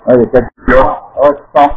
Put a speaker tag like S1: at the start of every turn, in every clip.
S1: Allez, 4 kilos. Oh, je sens.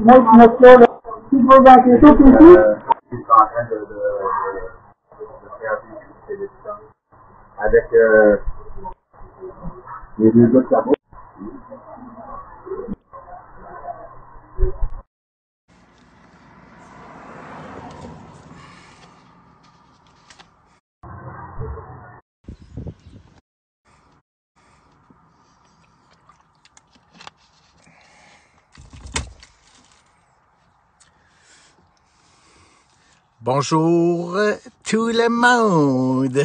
S2: Moi, je me fais si vous inquiétez tout ici.
S1: Je suis en train de faire des sélections avec les deux autres sabots.
S3: Bonjour tout le monde.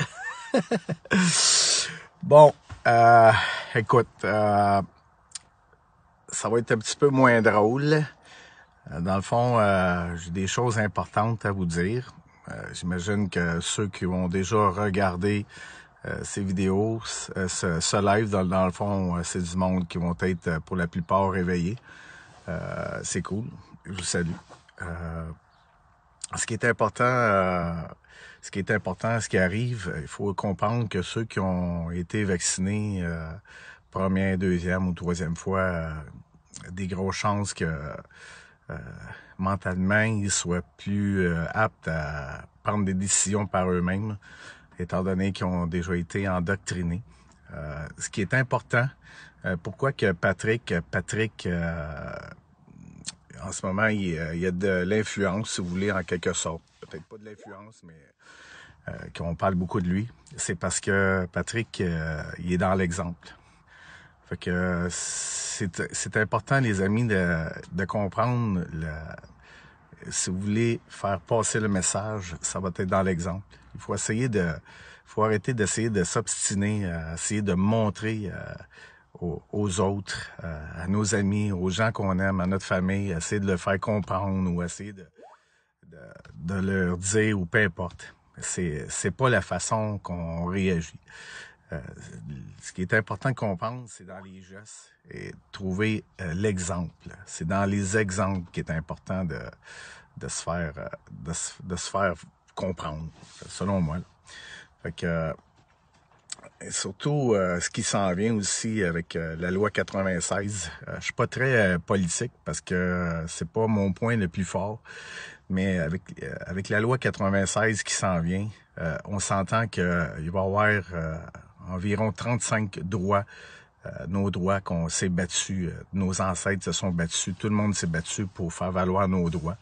S3: Bon, écoute, ça va être un petit peu moins drôle. Dans le fond, j'ai des choses importantes à vous dire. J'imagine que ceux qui vont déjà regarder ces vidéos, ce live, dans le fond, c'est du monde qui vont être pour la plupart réveillés. C'est cool. Je vous salue. Ce qui est important, ce qui arrive, il faut comprendre que ceux qui ont été vaccinés première, deuxième ou troisième fois, des grosses chances que mentalement ils soient plus aptes à prendre des décisions par eux-mêmes, étant donné qu'ils ont déjà été endoctrinés. Ce qui est important, pourquoi que Patrick, en ce moment, il y a de l'influence, si vous voulez, en quelque sorte. Peut-être pas de l'influence, mais qu'on parle beaucoup de lui. C'est parce que Patrick, il est dans l'exemple. Fait que c'est important, les amis, de comprendre, si vous voulez faire passer le message, ça va être dans l'exemple. Il faut arrêter d'essayer de s'obstiner, essayer de montrer aux autres, à nos amis, aux gens qu'on aime, à notre famille, essayer de le faire comprendre ou essayer de leur dire ou peu importe. C'est pas la façon qu'on réagit. Ce qui est important de comprendre, c'est dans les gestes et trouver l'exemple. C'est dans les exemples qu'il est important de se faire comprendre, selon moi. Fait que et surtout, ce qui s'en vient aussi avec la loi 96. Je suis pas très politique parce que c'est pas mon point le plus fort. Mais avec la loi 96 qui s'en vient, on s'entend qu'il va y avoir environ 35 droits, nos droits qu'on s'est battus, nos ancêtres se sont battus, tout le monde s'est battu pour faire valoir nos droits.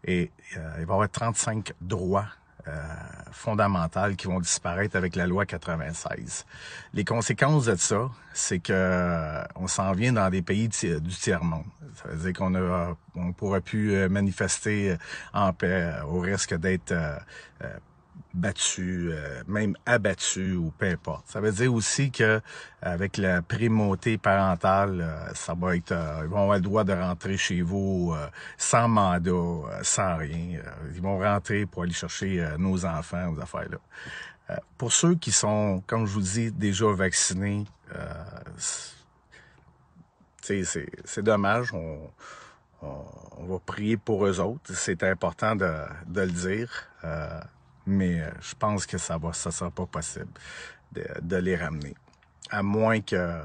S3: Et il va y avoir 35 droits fondamentales qui vont disparaître avec la loi 96. Les conséquences de ça, c'est que on s'en vient dans des pays du tiers-monde. Ça veut dire qu'on pourra plus manifester en paix au risque d'être battu, même abattu ou peu importe. Ça veut dire aussi que avec la primauté parentale, ça va être, ils vont avoir le droit de rentrer chez vous sans mandat, sans rien. Ils vont rentrer pour aller chercher nos enfants, aux affaires-là. Pour ceux qui sont, comme je vous dis, déjà vaccinés, c'est dommage. On va prier pour eux autres. C'est important de le dire. Mais je pense que ça sera pas possible de les ramener. À moins que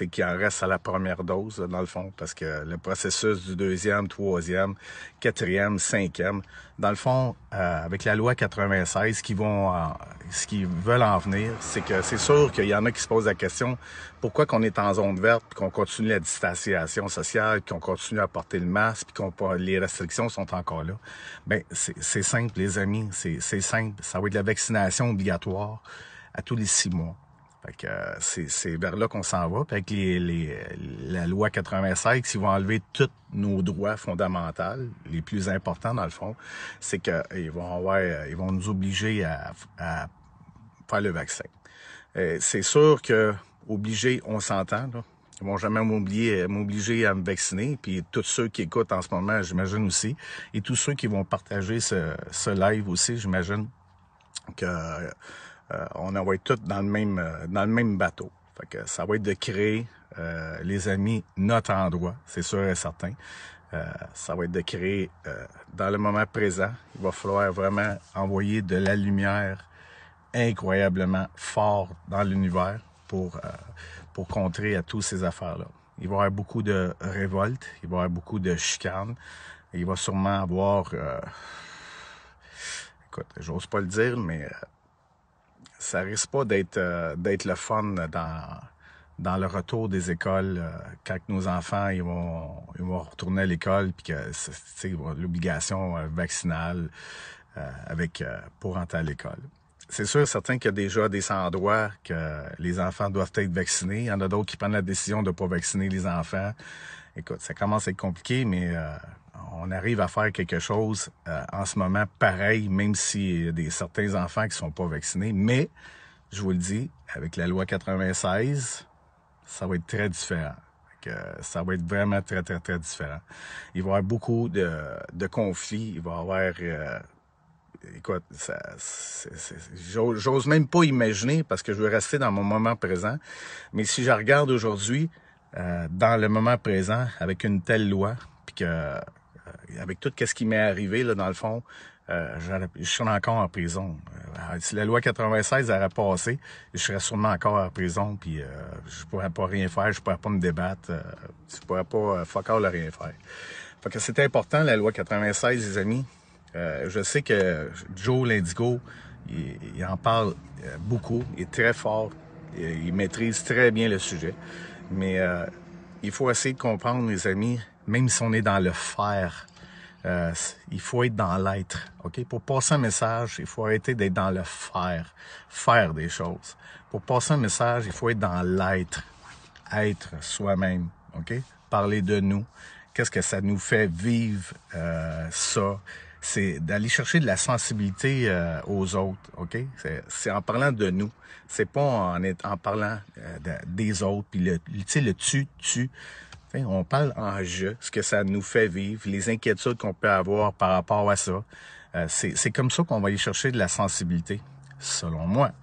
S3: qu'il en reste à la première dose, dans le fond, parce que le processus du deuxième, troisième, quatrième, cinquième, dans le fond, avec la loi 96, ce qu'ils veulent en venir, c'est que c'est sûr qu'il y en a qui se posent la question, pourquoi qu'on est en zone verte, puis qu'on continue la distanciation sociale, qu'on continue à porter le masque, puis les restrictions sont encore là. Ben, c'est simple, les amis, c'est simple. Ça va être la vaccination obligatoire à tous les 6 mois. Fait que c'est vers là qu'on s'en va. Puis avec la loi 96, ils vont enlever tous nos droits fondamentaux, les plus importants dans le fond, c'est que ils vont nous obliger à faire le vaccin. C'est sûr que obligé, on s'entend, là. Ils vont jamais m'obliger à me vacciner. Puis tous ceux qui écoutent en ce moment, j'imagine aussi, et tous ceux qui vont partager ce live aussi, j'imagine que on va être tous dans le même bateau. Fait que ça va être de créer, les amis, notre endroit, c'est sûr et certain. Ça va être de créer, dans le moment présent, il va falloir vraiment envoyer de la lumière incroyablement fort dans l'univers pour contrer à toutes ces affaires-là. Il va y avoir beaucoup de révoltes, il va y avoir beaucoup de chicanes, il va sûrement avoir... écoute, j'ose pas le dire, mais... ça risque pas d'être le fun dans le retour des écoles quand nos enfants ils vont retourner à l'école puis que c'est l'obligation vaccinale pour rentrer à l'école. C'est sûr, certain qu'il y a déjà des endroits que les enfants doivent être vaccinés. Il y en a d'autres qui prennent la décision de ne pas vacciner les enfants. Écoute, ça commence à être compliqué, mais on arrive à faire quelque chose en ce moment pareil, même s'il y a certains enfants qui sont pas vaccinés. Mais, je vous le dis, avec la loi 96, ça va être très différent. Ça va être vraiment très, très, très différent. Il va y avoir beaucoup de conflits. Il va y avoir... écoute, j'ose même pas imaginer parce que je veux rester dans mon moment présent. Mais si je regarde aujourd'hui, dans le moment présent, avec une telle loi, puis que avec tout ce qui m'est arrivé, là, dans le fond, je serais encore en prison. Si la loi 96 aurait passé, je serais sûrement encore en prison, puis je pourrais pas rien faire, je pourrais pas me débattre, je pourrais pas fuck all rien faire. Fait que c'est important, la loi 96, les amis. Je sais que Joe l'Indigo, il en parle beaucoup, il est très fort, il maîtrise très bien le sujet, mais il faut essayer de comprendre, les amis, même si on est dans le faire, il faut être dans l'être, ok? Pour passer un message, il faut arrêter d'être dans le faire des choses. Pour passer un message, il faut être dans l'être, être soi-même, ok? Parler de nous, qu'est-ce que ça nous fait vivre, ça? C'est d'aller chercher de la sensibilité aux autres, ok? C'est en parlant de nous, c'est pas en parlant des autres, puis le tu. On parle en je, ce que ça nous fait vivre, les inquiétudes qu'on peut avoir par rapport à ça. C'est comme ça qu'on va aller chercher de la sensibilité, selon moi.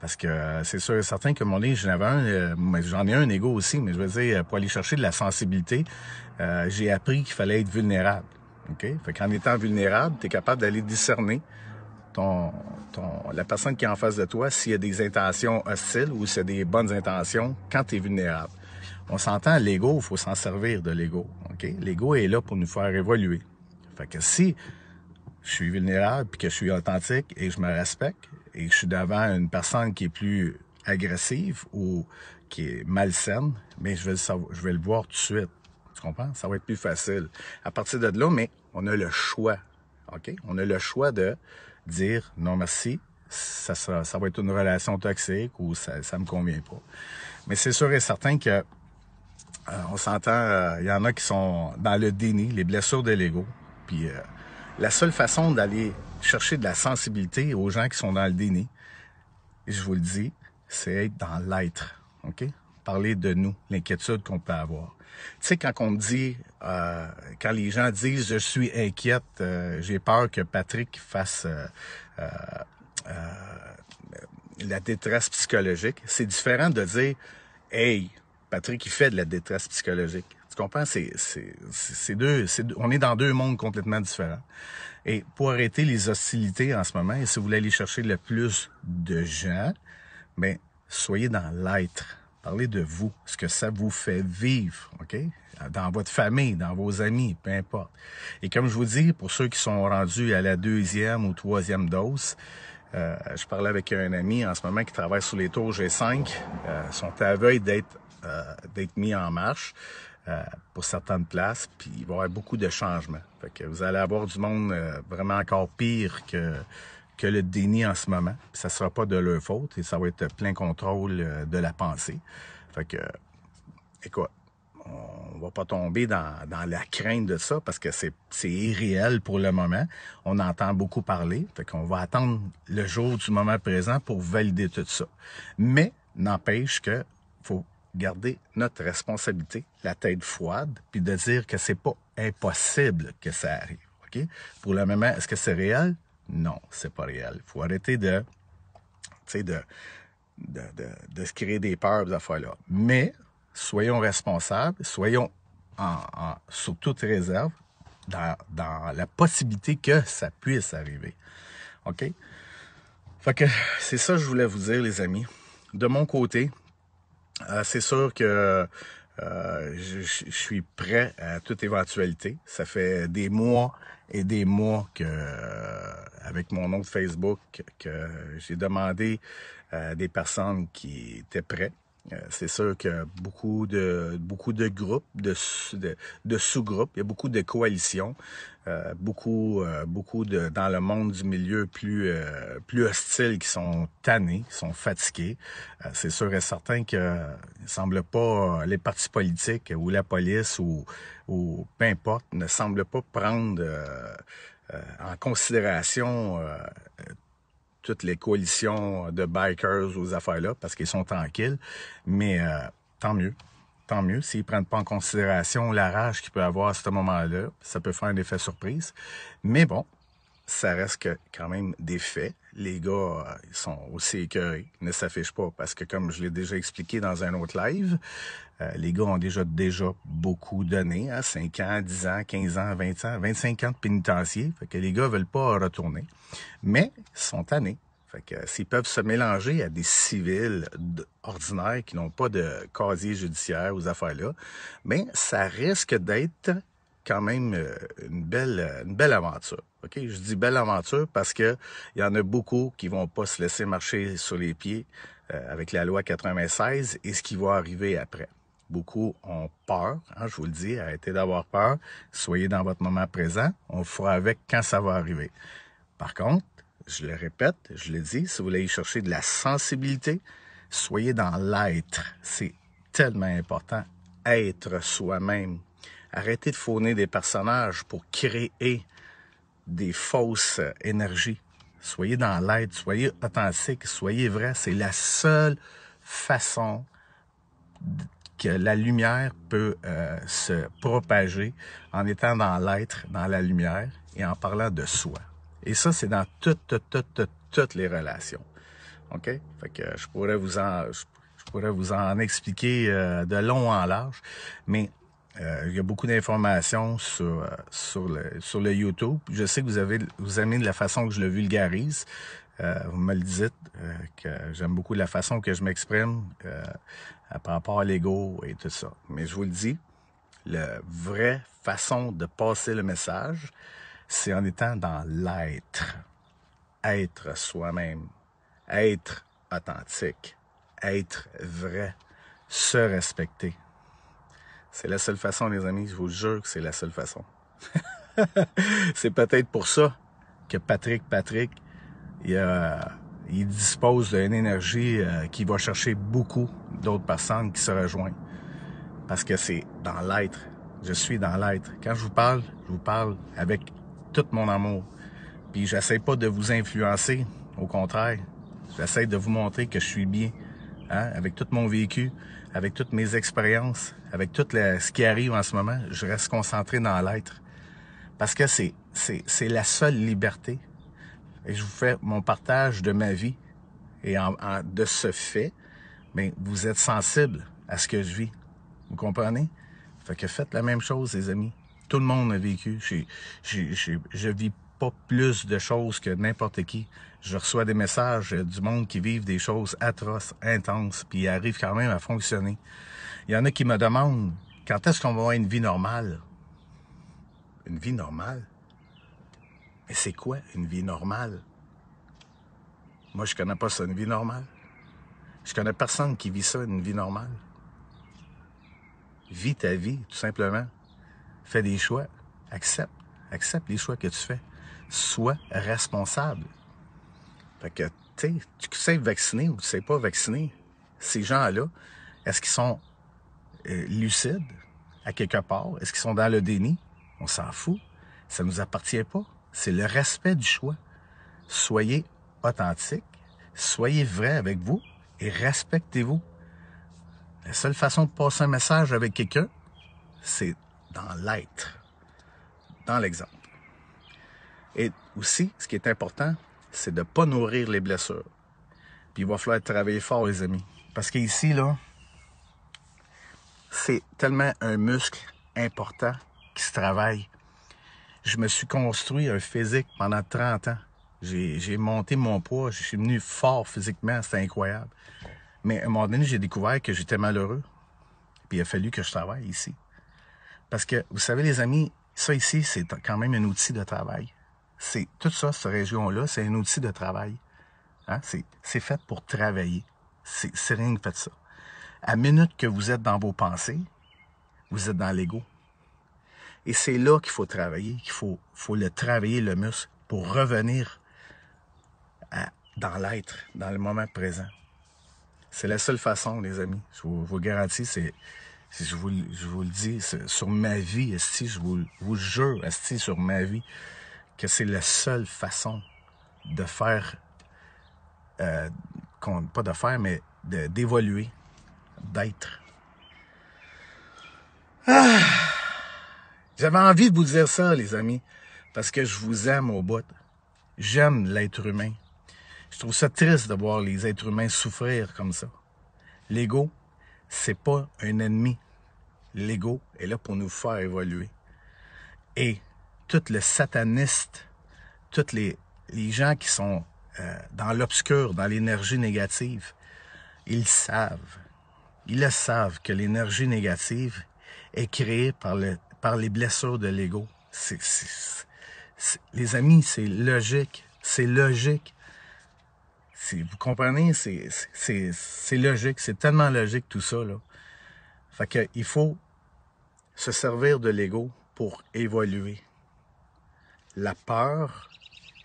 S3: Parce que c'est sûr et certain que mon nez, j'en ai un ego aussi, mais je veux dire, pour aller chercher de la sensibilité, j'ai appris qu'il fallait être vulnérable. OK? Fait qu'en étant vulnérable, tu es capable d'aller discerner la personne qui est en face de toi, s'il y a des intentions hostiles ou s'il y a des bonnes intentions quand tu es vulnérable. On s'entend, l'ego, il faut s'en servir de l'ego. OK? L'ego est là pour nous faire évoluer. Fait que si je suis vulnérable puis que je suis authentique et je me respecte et que je suis devant une personne qui est plus agressive ou qui est malsaine, mais je vais le voir tout de suite. Tu comprends? Ça va être plus facile. À partir de là, mais on a le choix. OK? On a le choix de dire non merci, ça va être une relation toxique ou ça me convient pas. Mais c'est sûr et certain que on s'entend, il y en a qui sont dans le déni, les blessures de l'ego. Puis la seule façon d'aller chercher de la sensibilité aux gens qui sont dans le déni, je vous le dis, c'est être dans l'être. OK? Parler de nous, l'inquiétude qu'on peut avoir. Tu sais, quand on me dit, quand les gens disent « je suis inquiète, j'ai peur que Patrick fasse la détresse psychologique », c'est différent de dire « hey, Patrick, il fait de la détresse psychologique ». Tu comprends? On est dans deux mondes complètement différents. Et pour arrêter les hostilités en ce moment, et si vous voulez aller chercher le plus de gens, ben, soyez dans l'être. Parlez de vous, ce que ça vous fait vivre, OK? Dans votre famille, dans vos amis, peu importe. Et comme je vous dis, pour ceux qui sont rendus à la 2e ou 3e dose, je parlais avec un ami en ce moment qui travaille sur les tours G5, sont à la veille d'être mis en marche pour certaines places, puis il va y avoir beaucoup de changements. Fait que vous allez avoir du monde vraiment encore pire que le déni en ce moment. Puis ça sera pas de leur faute et ça va être plein contrôle de la pensée. Fait que, écoute, on va pas tomber dans la crainte de ça parce que c'est irréel pour le moment. On entend beaucoup parler. Fait qu'on va attendre le jour du moment présent pour valider tout ça. Mais, n'empêche que faut garder notre responsabilité, la tête froide, puis de dire que c'est pas impossible que ça arrive. OK? Pour le moment, est-ce que c'est réel? Non, c'est pas réel. Il faut arrêter de se créer des peurs, des affaires-là. Mais, soyons responsables, soyons sur toute réserve dans la possibilité que ça puisse arriver. OK? Fait que c'est ça que je voulais vous dire, les amis. De mon côté, c'est sûr que je suis prêt à toute éventualité. Ça fait des mois et des mois que, avec mon nom de Facebook, que j'ai demandé à des personnes qui étaient prêtes C'est sûr qu'il y a beaucoup de groupes, de sous-groupes, il y a beaucoup de coalitions, beaucoup dans le monde du milieu plus hostile qui sont tannés, qui sont fatigués. C'est sûr et certain que il semble pas les partis politiques ou la police ou peu importe ne semblent pas prendre en considération toutes les coalitions de bikers aux affaires-là, parce qu'ils sont tranquilles. Mais tant mieux. Tant mieux. S'ils ne prennent pas en considération la rage qu'il peut avoir à ce moment-là, ça peut faire un effet surprise. Mais bon, ça reste quand même des faits. Les gars, ils sont aussi écœurés, ils ne s'affichent pas, parce que comme je l'ai déjà expliqué dans un autre live, les gars ont déjà beaucoup donné, 5 ans, 10 ans, 15 ans, 20 ans, 25 ans de pénitencier. Fait que les gars veulent pas retourner. Mais ils sont tannés. Fait que s'ils peuvent se mélanger à des civils ordinaires qui n'ont pas de casier judiciaire aux affaires-là, ben ça risque d'être quand même une belle aventure. OK? Je dis belle aventure parce que il y en a beaucoup qui vont pas se laisser marcher sur les pieds avec la loi 96 et ce qui va arriver après. Beaucoup ont peur, je vous le dis, arrêtez d'avoir peur, soyez dans votre moment présent, on le fera avec quand ça va arriver. Par contre, je le répète, je le dis, si vous voulez y chercher de la sensibilité, soyez dans l'être. C'est tellement important, être soi-même. Arrêtez de fausser des personnages pour créer des fausses énergies. Soyez dans l'être, soyez authentique, soyez vrai. C'est la seule façon que la lumière peut se propager en étant dans l'être, dans la lumière et en parlant de soi. Et ça, c'est dans toutes les relations. OK? Fait que je pourrais vous en expliquer de long en large, mais il y a beaucoup d'informations sur le YouTube. Je sais que vous aimez de la façon que je le vulgarise. Vous me le dites que j'aime beaucoup la façon que je m'exprime par rapport à l'ego et tout ça. Mais je vous le dis, la vraie façon de passer le message, c'est en étant dans l'être. Être soi-même. Être authentique. Être vrai. Se respecter. C'est la seule façon, les amis. Je vous jure que c'est la seule façon. C'est peut-être pour ça que Patrick, il dispose d'une énergie qui va chercher beaucoup d'autres personnes qui se rejoignent. Parce que c'est dans l'être. Je suis dans l'être. Quand je vous parle avec tout mon amour. Puis j'essaie pas de vous influencer. Au contraire, j'essaie de vous montrer que je suis bien. Avec tout mon vécu, avec toutes mes expériences, avec tout ce qui arrive en ce moment, je reste concentré dans l'être. Parce que c'est la seule liberté. Et je vous fais mon partage de ma vie. Et de ce fait, bien, vous êtes sensible à ce que je vis. Vous comprenez? Fait que faites la même chose, les amis. Tout le monde a vécu. Je vis pas plus de choses que n'importe qui. Je reçois des messages du monde qui vivent des choses atroces, intenses, puis ils arrivent quand même à fonctionner. Il y en a qui me demandent, quand est-ce qu'on va avoir une vie normale? Une vie normale? Mais c'est quoi une vie normale? Moi, je connais pas ça, une vie normale. Je connais personne qui vit ça, une vie normale. Vis ta vie, tout simplement. Fais des choix. Accepte les choix que tu fais. Sois responsable. Fait que, tu sais vacciner ou tu sais pas vacciner, ces gens-là, est-ce qu'ils sont lucides à quelque part? Est-ce qu'ils sont dans le déni? On s'en fout. Ça nous appartient pas. C'est le respect du choix. Soyez authentique, soyez vrai avec vous et respectez-vous. La seule façon de passer un message avec quelqu'un, c'est dans l'être, dans l'exemple. Et aussi, ce qui est important, c'est de ne pas nourrir les blessures. Puis il va falloir travailler fort, les amis. Parce qu'ici, là, c'est tellement un muscle important qui se travaille. Je me suis construit un physique pendant 30 ans. J'ai monté mon poids, je suis devenu fort physiquement, c'était incroyable. Mais à un moment donné, j'ai découvert que j'étais malheureux. Puis il a fallu que je travaille ici. Parce que, vous savez, les amis, ça ici, c'est quand même un outil de travail. C'est tout ça, cette région-là, c'est un outil de travail. C'est fait pour travailler. C'est rien que fait ça. À minute que vous êtes dans vos pensées, vous êtes dans l'ego. Et c'est là qu'il faut travailler, qu'il faut le travailler, le muscle, pour revenir dans l'être, dans le moment présent. C'est la seule façon, les amis. Je vous garantis, je vous le dis, sur ma vie, esti, je vous jure, esti, sur ma vie, que c'est la seule façon de faire, pas de faire, mais d'évoluer, d'être. Ah! J'avais envie de vous dire ça, les amis, parce que je vous aime au bout. J'aime l'être humain. Je trouve ça triste de voir les êtres humains souffrir comme ça. L'ego, c'est pas un ennemi. L'ego est là pour nous faire évoluer. Et tout le sataniste, tous les gens qui sont dans l'obscur, dans l'énergie négative, ils le savent que l'énergie négative est créée par les blessures de l'ego. Les amis, c'est logique. C'est logique. Vous comprenez? C'est logique. C'est tellement logique tout ça, là. Fait que il faut se servir de l'ego pour évoluer. La peur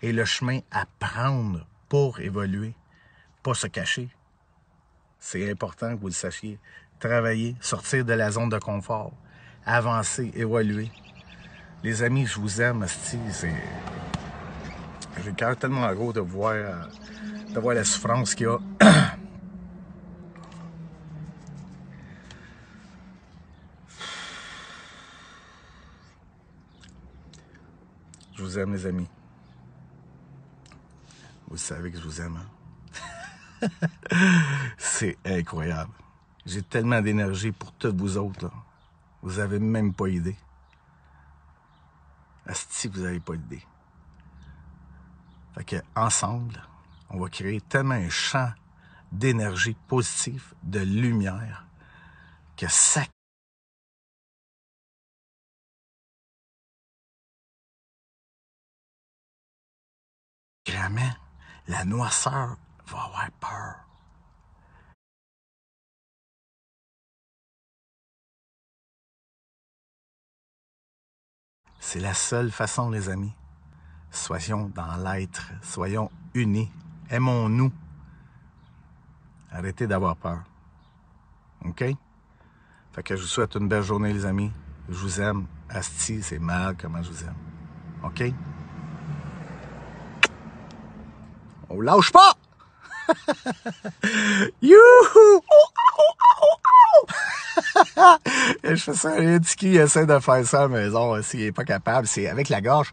S3: est le chemin à prendre pour évoluer, pas se cacher. C'est important que vous le sachiez. Travailler, sortir de la zone de confort, avancer, évoluer. Les amis, je vous aime, asti, j'ai le cœur tellement gros de voir la souffrance qu'il y a. Je vous aime, les amis. Vous savez que je vous aime, hein? C'est incroyable. J'ai tellement d'énergie pour toutes vous autres, là. Vous avez même pas idée. Asti, vous n'avez pas idée. Fait que, ensemble, on va créer tellement un champ d'énergie positive, de lumière, que ça... Vraiment, la noirceur va avoir peur. C'est la seule façon, les amis. Soyons dans l'être, soyons unis, aimons-nous. Arrêtez d'avoir peur. OK? Fait que je vous souhaite une belle journée, les amis. Je vous aime. Asti, c'est mal comment je vous aime. OK? On lâche pas! Youhou! Je fais ça, un tiki essaie de faire ça à la maison, s'il n'est pas capable, c'est avec la gorge.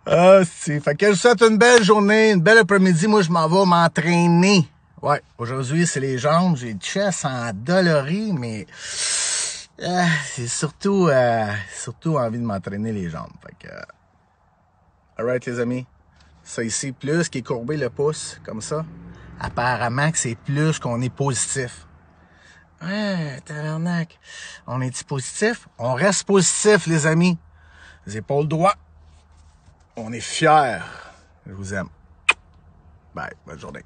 S3: Ah, si. Fait que je vous souhaite une belle journée, une belle après-midi. Moi, je m'en vais m'entraîner. Ouais, aujourd'hui, c'est les jambes. J'ai le chest endolori, mais c'est surtout envie de m'entraîner les jambes. Fait que, alright, les amis. Ça ici, plus qui est courbé le pouce, comme ça. Apparemment que c'est plus qu'on est positif. Ouais, tabarnak. On est-tu positif? On reste positif, les amis. Les épaules droites. On est fiers. Je vous aime. Bye. Bonne journée.